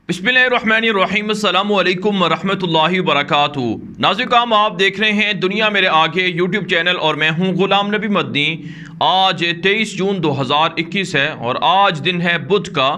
बिस्मिल्लाहिर्रहमानिर्रहीम अस्सलामु अलैकुम वरहमतुल्लाहि वबरकातुहू। नाज़रीन, आप देख रहे हैं दुनिया मेरे आगे यूट्यूब चैनल और मैं हूं गुलाम नबी मदनी। आज 23 जून 2021 है और आज दिन है बुध का।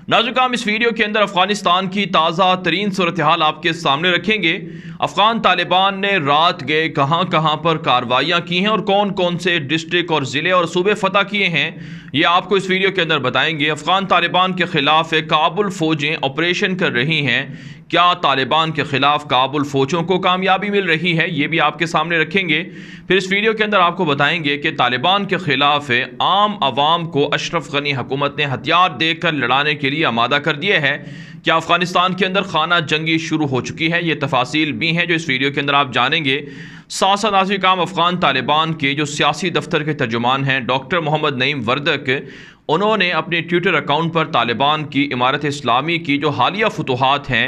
नाज़रीन, इस वीडियो के अंदर अफ़गानिस्तान की ताज़ा तरीन सूरत हाल आपके सामने रखेंगे। अफ़गान तालिबान ने रात गए कहाँ कहाँ पर कार्रवाइयाँ की हैं और कौन कौन से डिस्ट्रिक्ट और ज़िले और सूबे फ़तह किए हैं, ये आपको इस वीडियो के अंदर बताएंगे। अफ़गान तालिबान के ख़िलाफ़ काबुल फ़ौजें ऑपरेशन कर रही हैं। क्या तालिबान के ख़िलाफ़ काबुल फ़ौजों को कामयाबी मिल रही है, ये भी आपके सामने रखेंगे। फिर इस वीडियो के अंदर आपको बताएंगे कि तालिबान के ख़िलाफ़ आम आवाम को अशरफ गनी हुकूमत ने हथियार देकर लड़ाने के लिए आमादा कर दिया है। क्या अफ़गानिस्तान के अंदर खाना जंगी शुरू हो चुकी है, ये तफासिल भी हैं जो इस वीडियो के अंदर आप जानेंगे। साथ साथ नाज़रीन, अफ़गान तालिबान के जो सियासी दफ्तर के तर्जुमान हैं डॉक्टर मोहम्मद नईम वर्दक, उन्होंने अपने ट्विटर अकाउंट पर तालिबान की इमारत इस्लामी की जो हालिया फतूहात हैं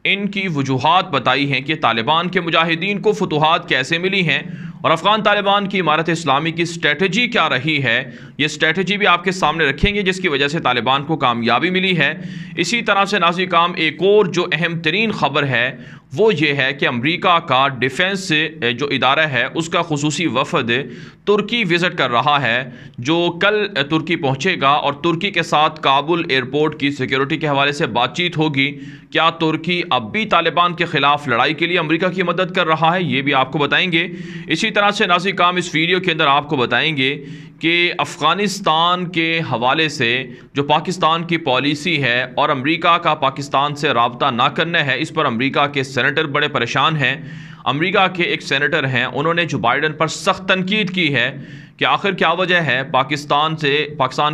इनकी वजूहात बताई हैं कि तालिबान के मुजाहिदीन को फतूहात कैसे मिली हैं और अफ़गान तालिबान की इमारत इस्लामी की स्ट्रेटजी क्या रही है। ये स्ट्रेटजी भी आपके सामने रखेंगे जिसकी वजह से तालिबान को कामयाबी मिली है। इसी तरह से नाज़रीन, एक और जो अहम तरीन ख़बर है वो ये है कि अमेरिका का डिफेंस जो इदारा है उसका खुसूसी वफ़द तुर्की विज़िट कर रहा है, जो कल तुर्की पहुँचेगा और तुर्की के साथ काबुल एयरपोर्ट की सिक्योरिटी के हवाले से बातचीत होगी। क्या तुर्की अब भी तालिबान के ख़िलाफ़ लड़ाई के लिए अमेरिका की मदद कर रहा है, ये भी आपको बताएंगे। इसी तरह से नाज़रीन, इस वीडियो के अंदर आपको बताएंगे कि अफ़गानिस्तान के हवाले से जो पाकिस्तान की पॉलिसी है और अमेरिका का पाकिस्तान से रब्ता ना करना है, इस पर अमेरिका के सेनेटर बड़े परेशान हैं। अमेरिका के एक सेनेटर हैं, उन्होंने जो बाइडन पर सख्त तनकीद की है कि आखिर क्या वजह है पाकिस्तान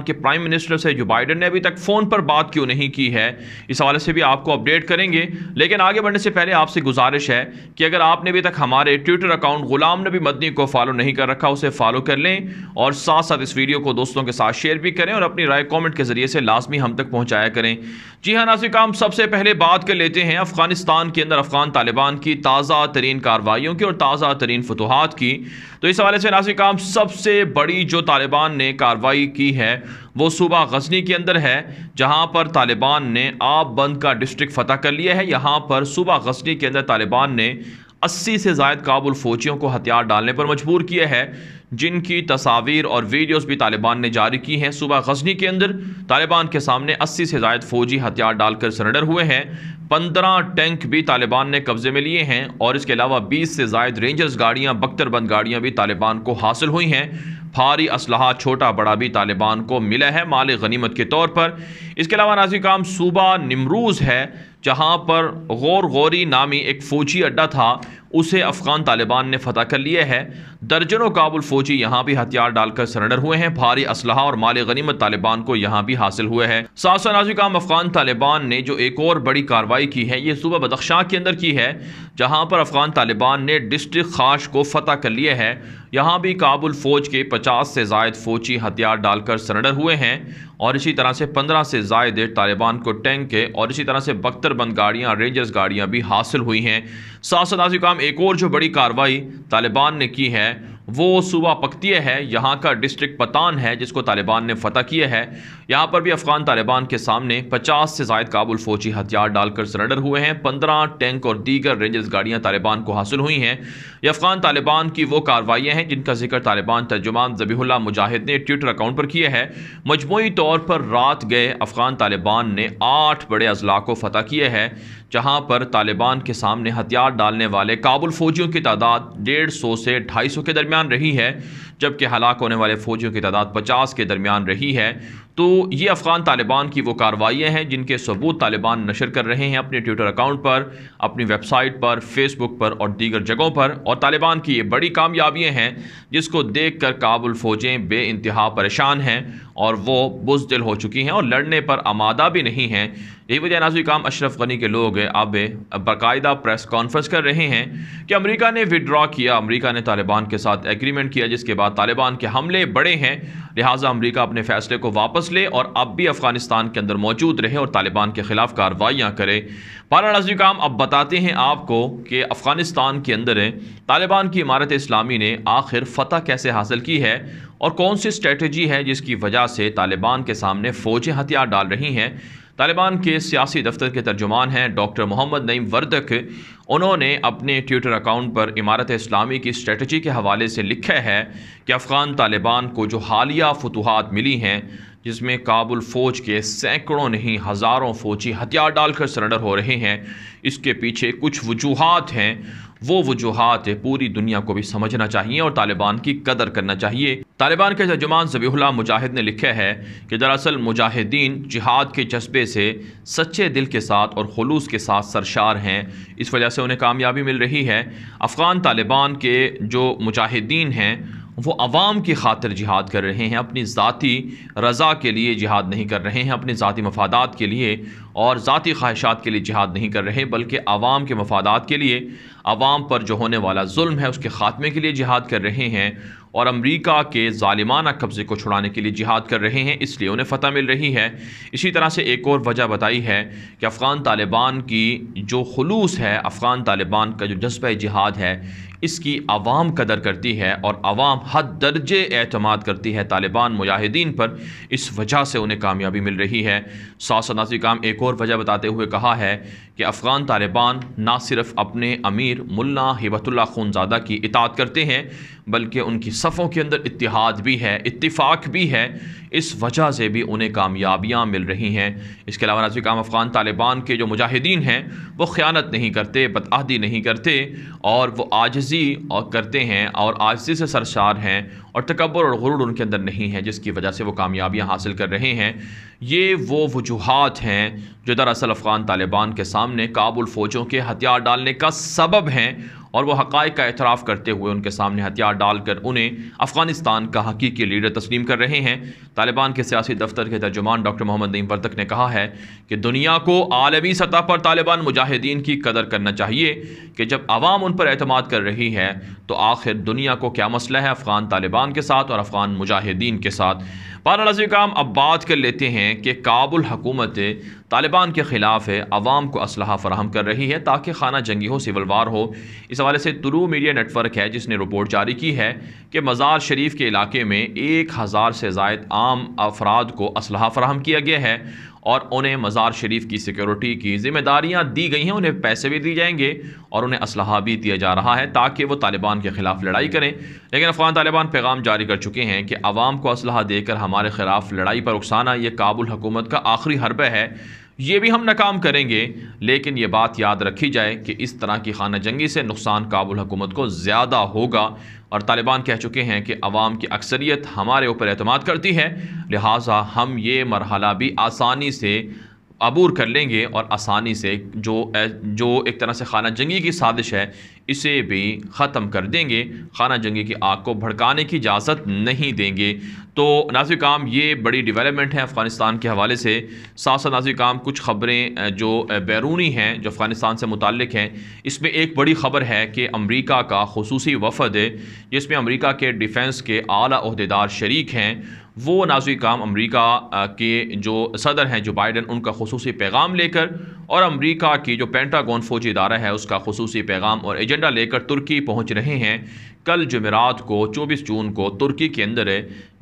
के प्राइम मिनिस्टर से जो बाइडन ने अभी तक फ़ोन पर बात क्यों नहीं की है। इस हवाले से भी आपको अपडेट करेंगे। लेकिन आगे बढ़ने से पहले आपसे गुजारिश है कि अगर आपने अभी तक हमारे ट्विटर अकाउंट गुलाम नबी मदनी को फॉलो नहीं कर रखा, उसे फॉलो कर लें और साथ साथ इस वीडियो को दोस्तों के साथ शेयर भी करें और अपनी राय कॉमेंट के ज़रिए से लाजमी हम तक पहुँचाया करें। जी हाँ नाज़रीन, सबसे पहले बात कर लेते हैं अफ़गानिस्तान के अंदर अफ़गान तालिबान की ताज़ा तरीन कार्रवाइयों की और ताज़ा तरीन फतूहात की। तो इस हवाले से नाज़रीन, सबसे बड़ी जो तालिबान ने कार्रवाई की है वो सूबा गजनी के अंदर है, जहां पर तालिबान ने आप बंद का डिस्ट्रिक्ट फतह कर लिया है। यहां पर सूबा गजनी के अंदर तालिबान ने 80 से ज़ायद काबुल फ़ौजियों को हथियार डालने पर मजबूर किया है, जिनकी तस्वीर और वीडियोस भी तालिबान ने जारी की हैं। सूबा गजनी के अंदर तालिबान के सामने 80 से ज़ायद फ़ौजी हथियार डालकर सरेंडर हुए हैं। 15 टैंक भी तालिबान ने कब्जे में लिए हैं और इसके अलावा 20 से ज़ायद रेंजर्स गाड़ियाँ, बख्तरबंद गाड़ियाँ भी तालिबान को हासिल हुई हैं। भारी असलहा छोटा बड़ा भी तालिबान को मिला है माल गनीमत के तौर पर। इसके अलावा नाज़रीन, सूबा निमरूज़ है जहाँ पर गौर गौरी नामी एक फ़ौजी अड्डा था, उसे अफ़गान तालिबान ने फतह कर लिया है। दर्जनों काबुल फ़ौजी यहाँ भी हथियार डालकर सरेंडर हुए हैं। भारी असलहा और माल गनीमत तालिबान को यहाँ भी हासिल हुए हैं। साथ साथ नाज़रीन, अफ़गान तालिबान ने जो एक और बड़ी कार्रवाई की है ये सूबा बदख्शां के अंदर की है, जहाँ पर अफ़गान तालिबान ने डिस्ट्रिक्ट खाश को फतह कर लिया है। यहाँ भी काबुल फ़ौज के 50 से ज़ायद फ़ौजी हथियार डालकर सरेंडर हुए हैं और इसी तरह से 15 से ज़ायद तालिबान को टैंक और इसी तरह से बख्तरबंद गाड़ियाँ, रेंजर्स गाड़ियाँ भी हासिल हुई हैं। साथ साथ नाज़रीन, एक और जो बड़ी कार्रवाई तालिबान ने की है वो सूबा पख्तिया है। यहाँ का डिस्ट्रिक्ट पतान है जिसको तालिबान ने फतह किया है। यहाँ पर भी अफ़गान तालिबान के सामने 50 से ज़ायद काबुल फ़ौजी हथियार डालकर सरेंडर हुए हैं। 15 टैंक और दीगर रेंजर्स गाड़ियाँ तालिबान को हासिल हुई हैं। ये अफ़गान तालिबान की वो कार्रवाइयाँ हैं जिनका जिक्र तालिबान तर्जुमान ज़बीहुल्लाह मुजाहिद ने ट्विटर अकाउंट पर किया है। मजमूई तौर पर रात गए अफ़गान तालिबान ने 8 बड़े अजला को फतह किया है, जहाँ पर तालिबान के सामने हथियार डालने वाले काबुल फ़ौजियों की तादाद 150 से 250 के दरमियान रही है, जबकि हलाक होने वाले फ़ौजियों की तादाद 50 के दरमियान रही है। तो ये अफ़गान तालिबान की वो कार्रवाइयाँ हैं जिनके सबूत तालिबान नशर कर रहे हैं अपने ट्विटर अकाउंट पर, अपनी वेबसाइट पर, फेसबुक पर और दीगर जगहों पर। और तालिबान की ये बड़ी कामयाबियाँ हैं जिसको देख कर काबुल फ़ौजें बे इंतहा परेशान हैं और वो बुज़दिल हो चुकी हैं और लड़ने पर आमादा भी नहीं हैं। यही वजह नाज़रीन, अशरफ गनी के लोग अब बाकायदा प्रेस कॉन्फ्रेंस कर रहे हैं कि अमेरिका ने विड्रॉ किया, अमेरिका ने तालिबान के साथ एग्रीमेंट किया, जिसके बाद तालिबान के हमले बड़े हैं, लिहाजा अमेरिका अपने फ़ैसले को वापस ले और अब भी अफ़गानिस्तान के अंदर मौजूद रहे और तालिबान के ख़िलाफ़ कार्रवाइयाँ करे। बहरहाल नाज़रीन, अब बताते हैं आपको कि अफ़गानिस्तान के अंदर तालिबान की इमारत इस्लामी ने आखिर फ़तह कैसे हासिल की है और कौन सी स्ट्रेटजी है जिसकी वजह से तालिबान के सामने फ़ौजें हथियार डाल रही हैं। तालिबान के सियासी दफ्तर के तर्जुमान हैं डॉक्टर मोहम्मद नईम वर्दक। उन्होंने अपने ट्विटर अकाउंट पर इमारत इस्लामी की स्ट्रेटजी के हवाले से लिखा है कि अफ़गान तालिबान को जो हालिया फतूहात मिली हैं, जिसमें काबुल फ़ौज के सैकड़ों नहीं हज़ारों फ़ौजी हथियार डालकर सरेंडर हो रहे हैं, इसके पीछे कुछ वजूहात हैं। वो वजूहात पूरी दुनिया को भी समझना चाहिए और तालिबान की कदर करना चाहिए। तालिबान के तर्जुमान ज़बीहुल्लाह मुजाहिद ने लिखा है कि दरअसल मुजाहिदीन जिहाद के जज्बे से सच्चे दिल के साथ और खुलूस के साथ सरशार हैं, इस वजह से उन्हें कामयाबी मिल रही है। अफ़गान तालिबान के जो मुजाहिदीन हैं वो अवाम की खातिर जिहाद कर रहे हैं, अपनी ज़ाती रज़ा के लिए जिहाद नहीं कर रहे हैं, अपने ज़ाती मफादात के लिए और ज़ाती ख्वाहिशात के लिए जिहाद नहीं कर रहे, बल्कि आवाम के मफादात के लिए, आवाम पर जो होने वाला जुल्म है उसके ख़ात्मे के लिए जिहाद कर रहे हैं और अमरीका के ज़ालिमाना कब्ज़े को छुड़ाने के लिए जिहाद कर रहे हैं, इसलिए उन्हें फ़तह मिल रही है। इसी तरह से एक और वजह बताई है कि अफ़गान तालिबान की जो खुलूस है, अफ़गान तालिबान का जो जज्बा जिहाद है, इसकी आवाम कदर करती है और आवाम हद दर्जे एतमाद करती है तालिबान मुजाहिदीन पर, इस वजह से उन्हें कामयाबी मिल रही है। सासनासी काम एक और वजह बताते हुए कहा है कि अफ़गान तालिबान ना सिर्फ अपने अमीर मुल्ला हिबतुल्लाह खूनज़ादा की इताअत करते हैं, बल्कि उनकी सफ़ों के अंदर इत्तिहाद भी है, इत्तिफ़ाक़ भी है, इस वजह से भी उन्हें कामयाबियाँ मिल रही हैं। इसके अलावा नाज़िर काम अफ़गान तालिबान के जो मुजाहिदीन हैं वो ख़यानत नहीं करते, बदअहदी नहीं करते और वो आजिज़ी और करते हैं और आजिज़ी से सरशार हैं और तकब्बुर और गुरूर उनके अंदर नहीं है, जिसकी वजह से वो कामयाबियाँ हासिल कर रहे हैं। ये वो वजूहात हैं जो दरअसल अफ़गान तालिबान के सामने काबुल फ़ौजों के हथियार डालने का सबब हैं और वो हक़ाइक़ का एतराफ़ करते हुए उनके सामने हथियार डालकर उन्हें अफ़गानिस्तान का हकीकी लीडर तस्लीम कर रहे हैं। तालिबान के सियासी दफ्तर के तर्जुमान डॉक्टर मोहम्मद नईम वर्दक ने कहा है कि दुनिया को आलमी सतह पर तालिबान मुजाहिदीन की कदर करना चाहिए कि जब आवाम उन पर एतमाद कर रही है तो आखिर दुनिया को क्या मसला है अफ़गान तालिबान के साथ और अफ़गान मुजाहिदीन के साथ। पारानाज़िर काम अब बात कर लेते हैं कि काबुल हुकूमत तालिबान के ख़िलाफ़ है, आवाम को असलहा फ़राहम कर रही है ताकि खाना जंगी हो, सिविल वार हो। इस हवाले से तुलू मीडिया नेटवर्क है जिसने रिपोर्ट जारी की है कि मज़ार शरीफ के इलाके में 1000 से ज़ायद आम अफराद को असलहा फ़राहम किया गया है और उन्हें मज़ार शरीफ की सिक्योरिटी की ज़िम्मेदारियाँ दी गई हैं, उन्हें पैसे भी दिए जाएंगे और उन्हें असलहा भी दिया जा रहा है ताकि वो तालिबान के ख़िलाफ़ लड़ाई करें। लेकिन अफ़गान तालिबान पैगाम जारी कर चुके हैं कि आवाम को असलहा देकर हमारे ख़िलाफ़ लड़ाई पर उकसाना ये काबुल हुकूमत का आखिरी हरबा है, ये भी हम नाकाम करेंगे। लेकिन ये बात याद रखी जाए कि इस तरह की खाना जंगी से नुकसान काबुल हुकूमत को ज़्यादा होगा और तालिबान कह चुके हैं कि अवाम की अक्सरियत हमारे ऊपर एतमाद करती है, लिहाजा हम ये मरहला भी आसानी से अबूर कर लेंगे और आसानी से जो एक तरह से खाना जंगी की साजिश है इसे भी ख़त्म कर देंगे, खाना जंगी की आग को भड़काने की इजाज़त नहीं देंगे। तो नाज़िर काम ये बड़ी डेवलपमेंट है अफ़गानिस्तान के हवाले से। साथ साथ नाज़िर काम कुछ ख़बरें जो बैरूनी हैं जो अफ़गानिस्तान से मुताल्लिक़ हैं, इसमें एक बड़ी ख़बर है कि अमरीका का ख़ुसूसी वफ़द जिसमें अमरीका के डिफेंस के आला ओहदेदार शरीक हैं, वो नाज़िर काम अमरीका के जो सदर हैं जो बाइडन, उनका ख़ुसूसी पैगाम लेकर और अमरीका की जो पेंटागन फ़ौजी इदारा है उसका ख़ुसूसी पैगाम और एजेंडा लेकर तुर्की पहुँच रहे हैं। कल जुमेरात को 24 जून को तुर्की के अंदर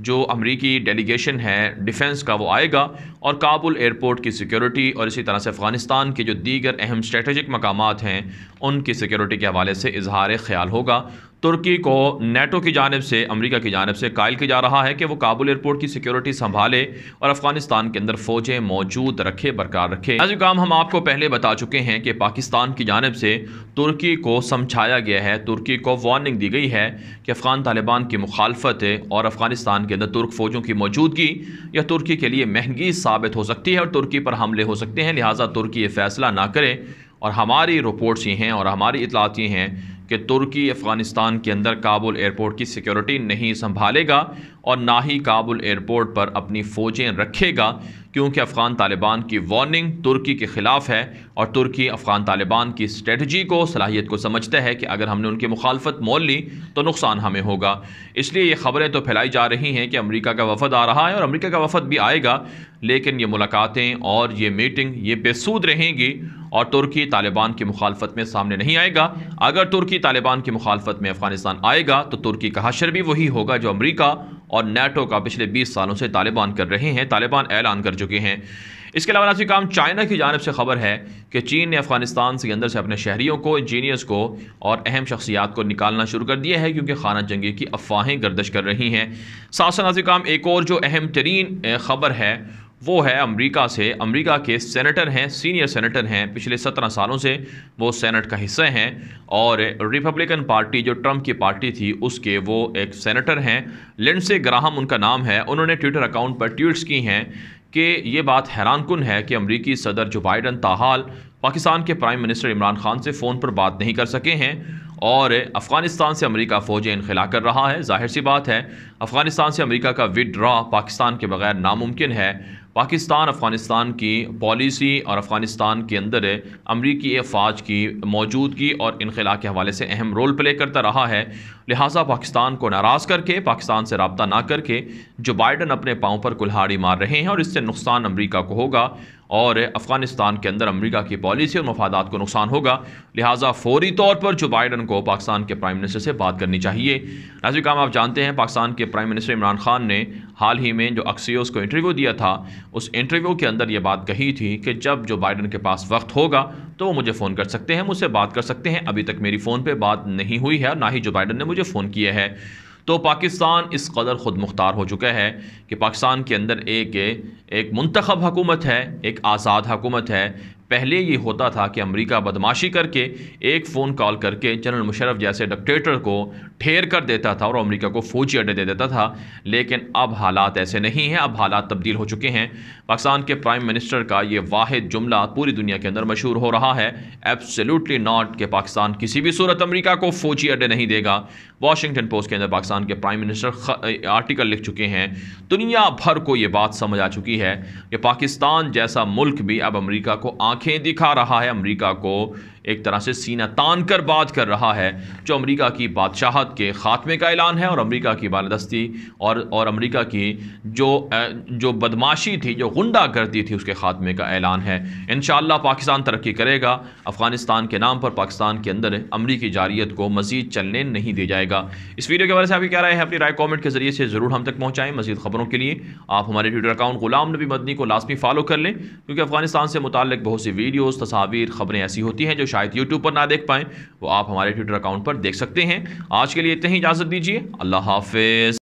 जो अमरीकी डेलीगेशन है डिफेंस का वो आएगा और काबुल एयरपोर्ट की सिक्योरिटी और इसी तरह से अफ़गानिस्तान के जो दीगर अहम स्ट्रेटेजिक मकामात हैं उनकी सिक्योरिटी के हवाले से इजहार ख्याल होगा। तुर्की को नेटो की जानिब से, अमरीका की जानिब से कायल किया जा रहा है कि वो काबुल एयरपोर्ट की सिक्योरिटी संभाले और अफ़गानिस्तान के अंदर फ़ौजें मौजूद रखे, बरकरार रखे। ऐसे काम हम आपको पहले बता चुके हैं कि पाकिस्तान की जानिब से तुर्की को समझाया गया है, तुर्की को वार्निंग दी गई है कि अफ़गान तालिबान की मुखालफत और अफ़गानिस्तान के अंदर तुर्क फ़ौजों की मौजूदगी यह तुर्की के लिए महंगी साबित हो सकती है और तुर्की पर हमले हो सकते हैं, लिहाजा तुर्की ये फ़ैसला ना करे। और हमारी रिपोर्ट्स ये हैं और हमारी इतलात ये हैं कि तुर्की अफ़गानिस्तान के अंदर काबुल एयरपोर्ट की सिक्योरिटी नहीं संभालेगा और ना ही काबुल एयरपोर्ट पर अपनी फ़ौजें रखेगा, क्योंकि अफ़गान तालिबान की वार्निंग तुर्की के ख़िलाफ़ है और तुर्की अफ़गान तालिबान की स्ट्रेटजी को, सलाहियत को समझता है कि अगर हमने उनकी मुखालफत मोल ली तो नुकसान हमें होगा। इसलिए ये ख़बरें तो फैलाई जा रही हैं कि अमरीका का वफ़द आ रहा है और अमरीका का वफ़द भी आएगा, लेकिन ये मुलाकातें और ये मीटिंग ये बेसूद रहेंगी और तुर्की तालिबान की मुखालफत में सामने नहीं आएगा। अगर तुर्की तालिबान की मुखालफत में अफ़गानिस्तान आएगा तो तुर्की का हशर भी वही होगा जो अमरीका और नेटो का पिछले 20 सालों से तालिबान कर रहे हैं, तालिबान ऐलान कर चुके हैं। इसके अलावा नाज़रीन काम चाइना की जानिब से खबर है कि चीन ने अफगानिस्तान के अंदर से अपने शहरियों को, इंजीनियर्स को और अहम शख्सियात को निकालना शुरू कर दिया है क्योंकि खाना जंगी की अफवाहें गर्दिश कर रही हैं। साथ साथ नाज़रीन काम एक और जो अहम तरीन खबर है वो है अमेरिका से। अमेरिका के सेनेटर हैं, सीनियर सेनेटर हैं, पिछले 17 सालों से वो सेनेट का हिस्सा हैं और रिपब्लिकन पार्टी जो ट्रंप की पार्टी थी उसके वो एक सेनेटर हैं, लिंडसे ग्राहम उनका नाम है। उन्होंने ट्विटर अकाउंट पर ट्वीट्स की हैं कि ये बात हैरानकुन है कि अमेरिकी सदर जो बाइडन ताहाल पाकिस्तान के प्राइम मिनिस्टर इमरान खान से फ़ोन पर बात नहीं कर सके हैं और अफ़गानिस्तान से अमेरिका फ़ौजें इनखला कर रहा है। जाहिर सी बात है अफ़गानिस्तान से अमेरिका का विदड्रॉ पाकिस्तान के बगैर नामुमकिन है। पाकिस्तान अफ़गानिस्तान की पॉलिसी और अफ़गानिस्तान के अंदर अमरीकी फ़ौज की मौजूदगी और इनखला के हवाले से अहम रोल प्ले करता रहा है। लिहाजा पाकिस्तान को नाराज़ करके, पाकिस्तान से रब्ता ना करके जो बाइडन अपने पाँव पर कुल्हाड़ी मार रहे हैं और इससे नुकसान अमरीका को होगा और अफ़गानिस्तान के अंदर अमरीका की पॉलिसी और मफादात को नुकसान होगा। लिहाजा फौरी तौर पर जो बाइडन को पाकिस्तान के प्राइम मिनिस्टर से बात करनी चाहिए। नाज़रीन काम आप जानते हैं पाकिस्तान के प्राइम मिनिस्टर इमरान खान ने हाल ही में जो अक्सियोस को इंटरव्यू दिया था उस इंटरव्यू के अंदर ये बात कही थी कि जब जो बाइडन के पास वक्त होगा तो वो मुझे फ़ोन कर सकते हैं, मुझसे बात कर सकते हैं। अभी तक मेरी फ़ोन पे बात नहीं हुई है, ना ही जो बाइडन ने मुझे फ़ोन किया है। तो पाकिस्तान इस कदर ख़ुद मुख्तार हो चुका है कि पाकिस्तान के अंदर एक मुंतखब हुकूमत है, एक आज़ाद हुकूमत है। पहले ये होता था कि अमेरिका बदमाशी करके एक फ़ोन कॉल करके जनरल मुशर्रफ जैसे डिक्टेटर को ठेर कर देता था और अमेरिका को फ़ौजी अड्डे दे देता था, लेकिन अब हालात ऐसे नहीं हैं। अब हालात तब्दील हो चुके हैं। पाकिस्तान के प्राइम मिनिस्टर का ये वाहिद जुमला पूरी दुनिया के अंदर मशहूर हो रहा है, एब्सोल्युटली नॉट, कि पाकिस्तान किसी भी सूरत अमेरिका को फ़ौजी अड्डे नहीं देगा। वाशिंगटन पोस्ट के अंदर पाकिस्तान के प्राइम मिनिस्टर आर्टिकल लिख चुके हैं। दुनिया भर को ये बात समझ आ चुकी है कि पाकिस्तान जैसा मुल्क भी अब अमेरिका को आंखें दिखा रहा है, अमेरिका को एक तरह से सीना तान कर बात कर रहा है, जो अमेरिका की बादशाहत के ख़ात्मे का ऐलान है और अमेरिका की बालादस्ती और अमेरिका की जो बदमाशी थी, जो गुंडागर्दी थी, उसके ख़ात्मे का ऐलान है। इंशाअल्लाह पाकिस्तान तरक्की करेगा। अफ़गानिस्तान के नाम पर पाकिस्तान के अंदर अमरीकी जारियत को मज़ीद चलने नहीं दिया जाएगा। इस वीडियो के बारे में आपकी क्या राय है? अपनी राय कॉमेंट के ज़रिए से ज़रूर हम तक पहुँचाएँ। मज़ीद ख़बरों के लिए आप हमारे ट्विटर अकाउंट ग़ुलाम नबी मदनी को लाजमी फॉलो कर लें, क्योंकि अफ़गानिस्तान से मुताल्लिक़ बहुत सी वीडियोज़, तस्वीर, ख़बरें ऐसी होती हैं जो शायद यूट्यूब पर ना देख पाएँ, वो आप हमारे ट्विटर अकाउंट पर देख सकते हैं। आज के लिए इतनी ही इजाज़त दीजिए। अल्लाह हाफ़िज़।